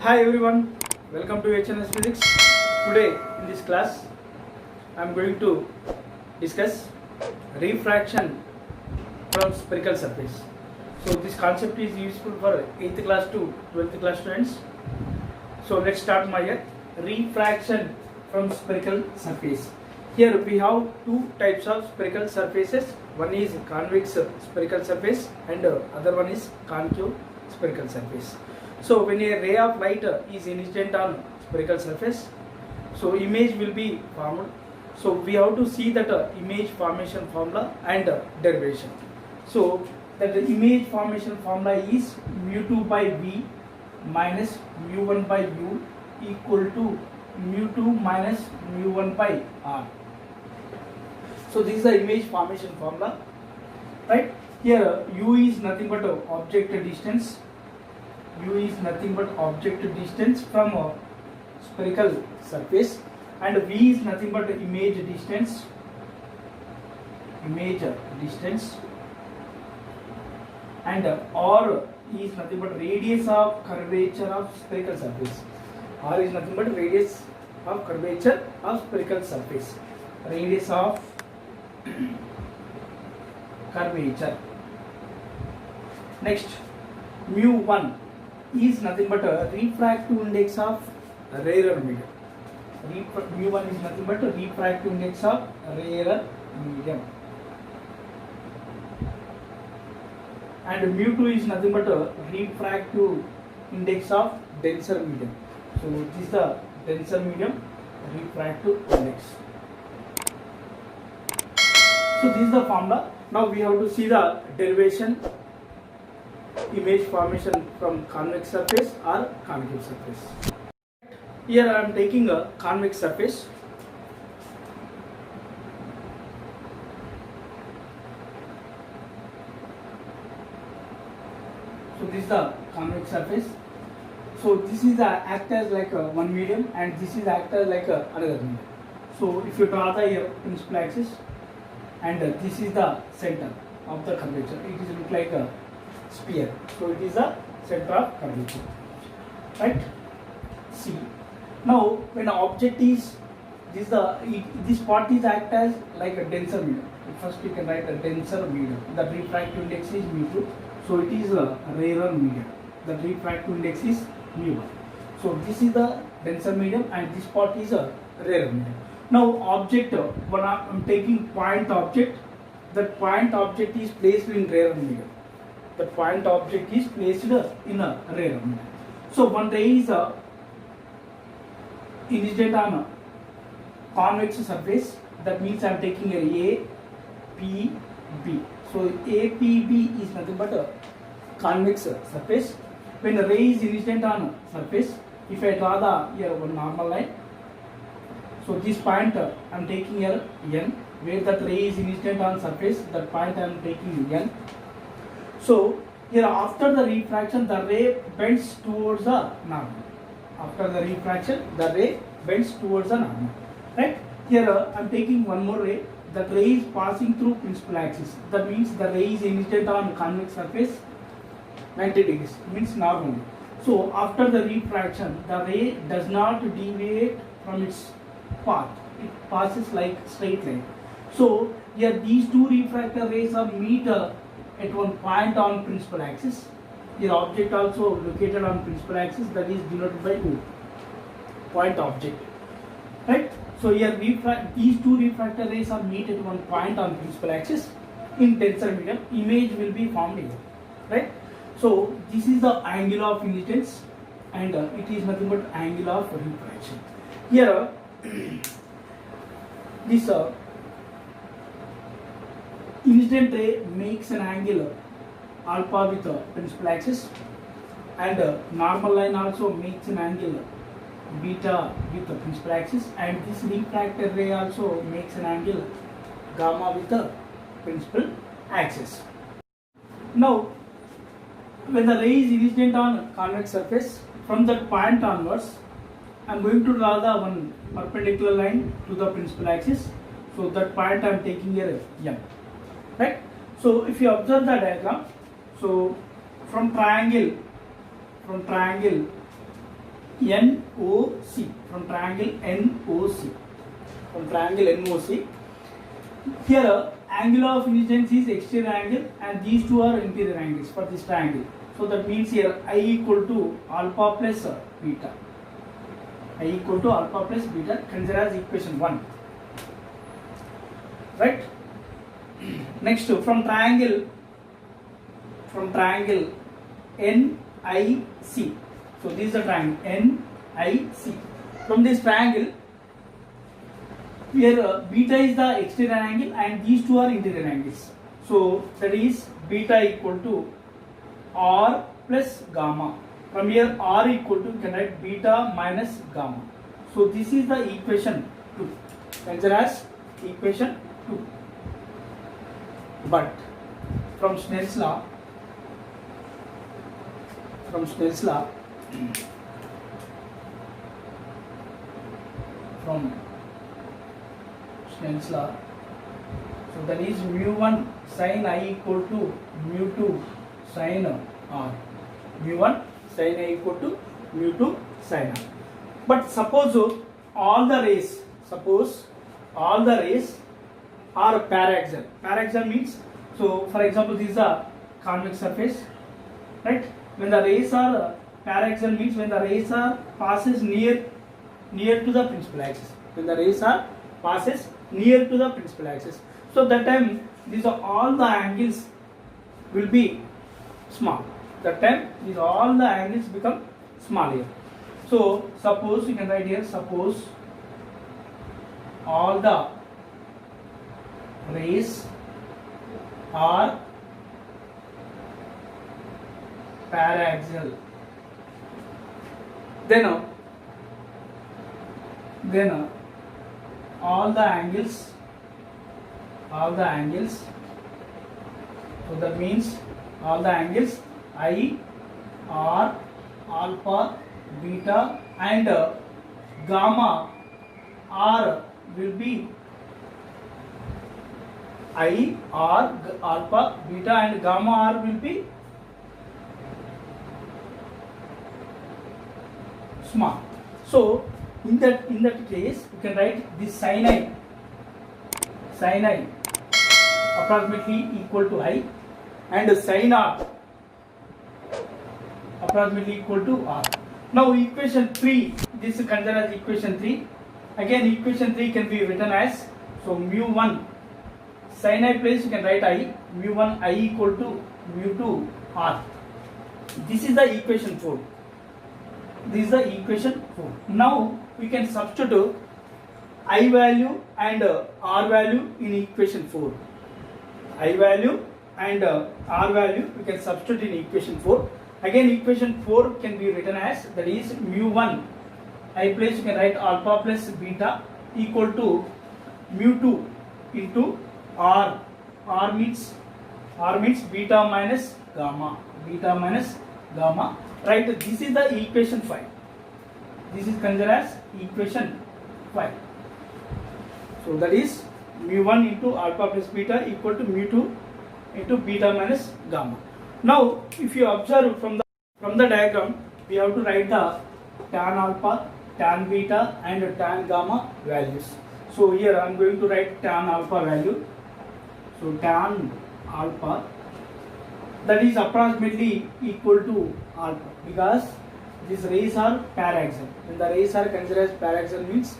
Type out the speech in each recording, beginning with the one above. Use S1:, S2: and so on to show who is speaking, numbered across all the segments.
S1: Hi everyone, welcome to HNS Physics. Today in this class I am going to discuss refraction from spherical surface. So this concept is useful for 8th class to 12th class students. So let's start my refraction from spherical surface. Here we have two types of spherical surfaces. One is convex spherical surface and other one is concave spherical surface. So when a ray of light is incident on spherical surface, so image will be formed. So we have to see that image formation formula and derivation. So that the image formation formula is mu2 by v minus mu1 by u equal to mu2 minus mu1 by r. So this is the image formation formula, right? Here u is nothing but object distance. U is nothing but object distance from a spherical surface, and V is nothing but image distance. And R is nothing but radius of curvature of spherical surface. R is nothing but radius of curvature of spherical surface. Radius of curvature. Next, mu1 is nothing but a refractive index of rarer medium. Mu1 is nothing but a refractive index of rarer medium. And mu2 is nothing but a refractive index of denser medium. So this is the denser medium refractive index. So this is the formula. Now we have to see the derivation. Image formation from convex surface or concave surface. Here I am taking a convex surface. So this is the convex surface. So this is the act as like one medium, and this is act as like another medium. So if you draw the principal axis, and this is the center of the curvature, it is look like a sphere. So it is the center of curvature, right? See, now when an object is this part is act as like a denser medium. First we can write a denser medium. The refractive index is mu2, so it is a rarer medium. The refractive index is mu1. So this is the denser medium, and this part is a rarer medium. Now object, when I am taking point object, that point object is placed in rarer medium. The point object is placed in a rarer medium. So one ray is incident on a convex surface. That means I am taking a APB. So APB is nothing but a convex surface. When the ray is incident on a surface, if I draw the here one normal line, so this point I am taking here N, where that ray is incident on surface. That point I am taking N. So here after the refraction, the ray bends towards the normal. After the refraction, the ray bends towards the normal. Right? Here I am taking one more ray. The ray is passing through principal axis. That means the ray is incident on convex surface 90 degrees. Means normal. So after the refraction, the ray does not deviate from its path. It passes like straight line. So here these two refractor rays are meet at one point on principal axis. Your object also located on principal axis, that is denoted by O, point object, right? So here these two refractor rays are meet at one point on principal axis in denser medium. Image will be formed here, right? So this is the angle of incidence, and it is nothing but angle of refraction. Here this incident ray makes an angle alpha with principal axis, and normal line also makes an angle beta with the principal axis, and this refractor ray also makes an angle gamma with the principal axis. Now when the ray is incident on convex surface, from that point onwards I am going to draw the one perpendicular line to the principal axis. So that point I am taking here M, right? So if you observe the diagram, so from triangle NOC, from triangle NOC, from triangle NOC. Here angle of incidence is exterior angle and these two are interior angles for this triangle. So that means here I equal to alpha plus beta. I equal to alpha plus beta, consider as equation 1. Right? Next, from triangle NIC. So this is the triangle NIC. From this triangle, here beta is the exterior angle and these two are interior angles. So that is beta equal to R plus gamma. From here R equal to, you can write beta minus gamma. So this is the equation 2. Consider as equation 2. But from Snell's law, from Snell's law, so that is mu1 sin I equal to mu2 sin R. mu1 sin I equal to mu2 sin R. But suppose all the rays are paraxial. Paraxial means, so for example, this is a convex surface, right? When the rays are paraxial means when the rays are passes near to the principal axis. When the rays are passes near to the principal axis. So that time these are all the angles will be small. That time these all the angles become small here. So suppose you can write here, suppose all the rays are paraxial, then all the angles, so that means all the angles I, R, alpha, beta and gamma R will be I, R, alpha, beta and gamma R will be small. So in that case you can write this sin I approximately equal to I and sin R approximately equal to R. Now equation 3, this is considered as equation 3. Again equation 3 can be written as, so mu1 sin I place you can write I, mu1 I equal to mu2 R. This is the equation 4. This is the equation 4. Now we can substitute I value and R value in equation 4. I value and R value we can substitute in equation 4. Again equation 4 can be written as, that is mu1 I place you can write alpha plus beta equal to mu2 into R. R means beta minus gamma. Right, this is the equation 5. This is considered as equation 5. So that is mu1 into alpha plus beta equal to mu2 into beta minus gamma. Now if you observe from the diagram, we have to write the tan alpha, tan beta and tan gamma values. So here I am going to write tan alpha value. So tan alpha, that is approximately equal to alpha, because these rays are paraxial. When the rays are considered as paraxial means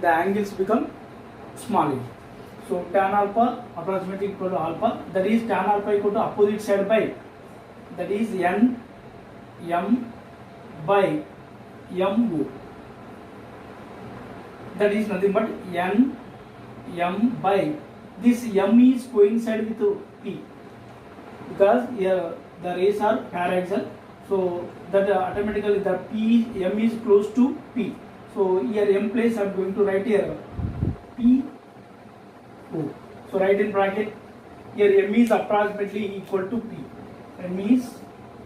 S1: the angles become smaller. So tan alpha approximately equal to alpha, that is tan alpha equal to opposite side by, that is n m by mu. That is nothing but n m by, this m is coincide with p, because here the rays are paraxial, so that automatically the p m is close to p. So here m place I am going to write here p o. So write in bracket here m is approximately equal to p. M is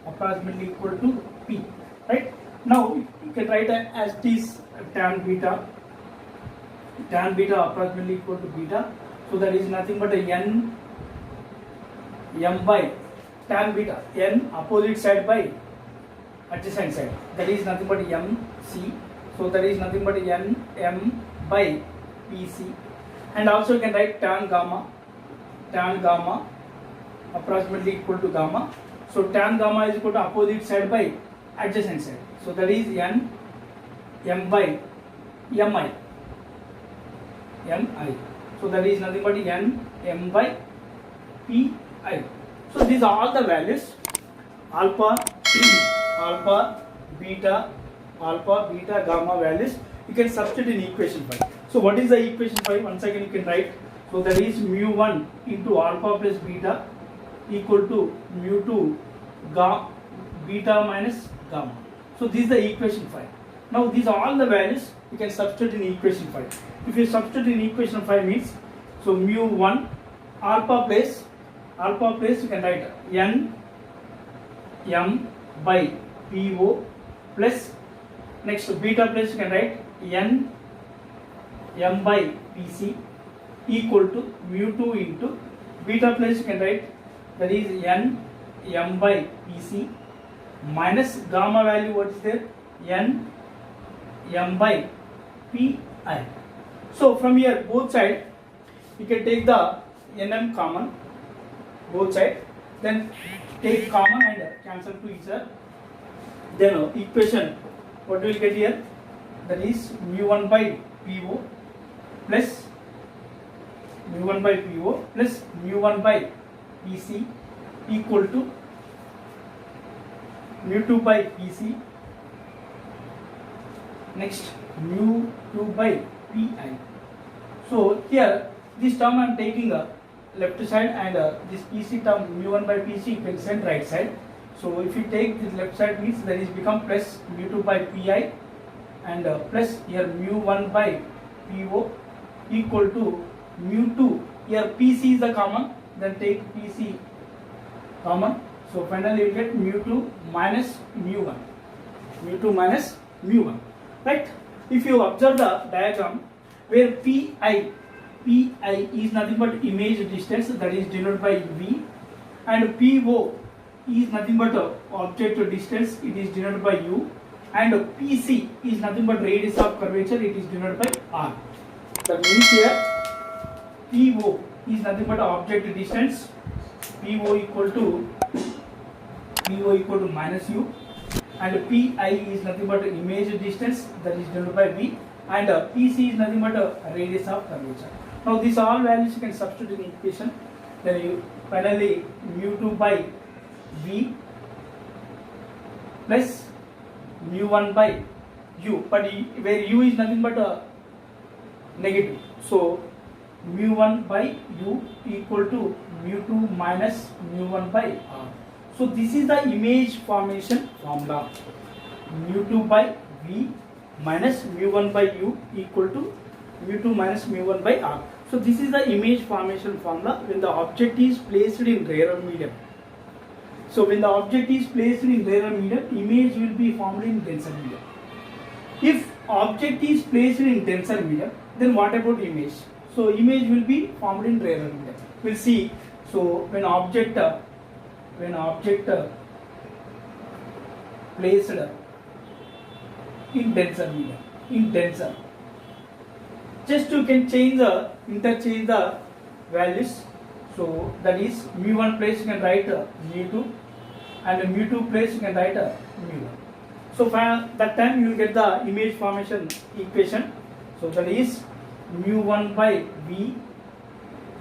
S1: approximately equal to p. Right? Now you can write as this tan beta. Tan beta approximately equal to beta. So that is nothing but a n m by tan beta, n opposite side by adjacent side, that is nothing but MC. So that is nothing but NM by PC. And also you can write tan gamma approximately equal to gamma. So tan gamma is equal to opposite side by adjacent side. So that is N M by Mi. So that is nothing but N M by Pi. So these are all the values: alpha, beta, gamma values. You can substitute in equation 5. So what is the equation 5? Once again you can write. So that is mu1 into alpha plus beta equal to mu2 beta minus gamma. So this is the equation 5. Now these are all the values you can substitute in equation 5. If you substitute in equation 5 means, so mu1 alpha place you can write N M by PO plus, next beta place you can write N M by PC equal to mu2 into beta place you can write, that is N M by PC minus gamma value, what is there, N M by Pi. So from here both side you can take the Nm common, both side, then take common and cancel to each other. Then equation what we will get here, that is mu1 by PO plus mu1 by PO plus mu1 by PC equal to mu2 by PC, next mu2 by Pi. So here this term I am taking left side, and this PC term mu1 by PC you can send right side. So if you take this left side means that is become plus mu2 by Pi and plus here mu1 by PO equal to mu2. Here PC is the common, then take PC common. So finally you get mu2 minus mu1. Right? If you observe the diagram where Pi is nothing but image distance, that is denoted by V, and PO is nothing but object distance, it is denoted by U, and PC is nothing but radius of curvature, it is denoted by R. That means here PO is nothing but object distance, PO equal to minus U, and Pi is nothing but image distance, that is denoted by V, and PC is nothing but radius of curvature. Now these all values you can substitute in equation. Then you finally mu2 by V plus mu1 by U, but where U is nothing but negative. So mu1 by U equal to mu2 minus mu1 by R. So this is the image formation formula. Mu2 by V minus mu1 by U equal to mu2 minus mu1 by R. So this is the image formation formula when the object is placed in rarer medium. So when the object is placed in rarer medium, image will be formed in denser medium. If object is placed in denser medium, then what about image? So image will be formed in rarer medium. We'll see. So when object placed in denser medium, just you can interchange the values. So that is mu1 place you can write mu2, and mu2 place you can write mu1. So for that time you will get the image formation equation. So that is mu1 by V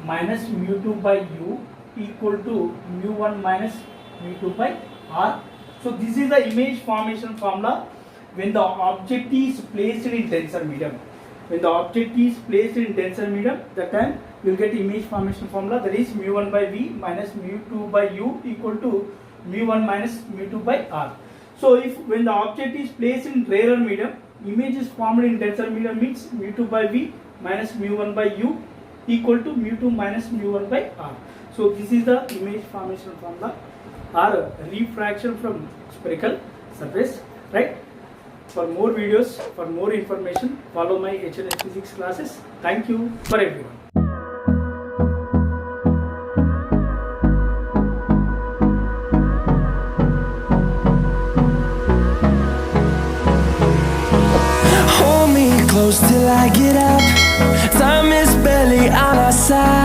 S1: minus mu2 by U equal to mu1 minus mu2 by R. So this is the image formation formula when the object is placed in denser medium. When the object is placed in denser medium, that time you will get image formation formula, that is mu1 by V minus mu2 by U equal to mu1 minus mu2 by R. So if when the object is placed in rarer medium, image is formed in denser medium means mu2 by V minus mu1 by U equal to mu2 minus mu1 by R. So this is the image formation formula or refraction from spherical surface, right? For more videos, for more information, follow my HLS physics classes. Thank you for everyone.
S2: close till I get up. Time is barely on our side.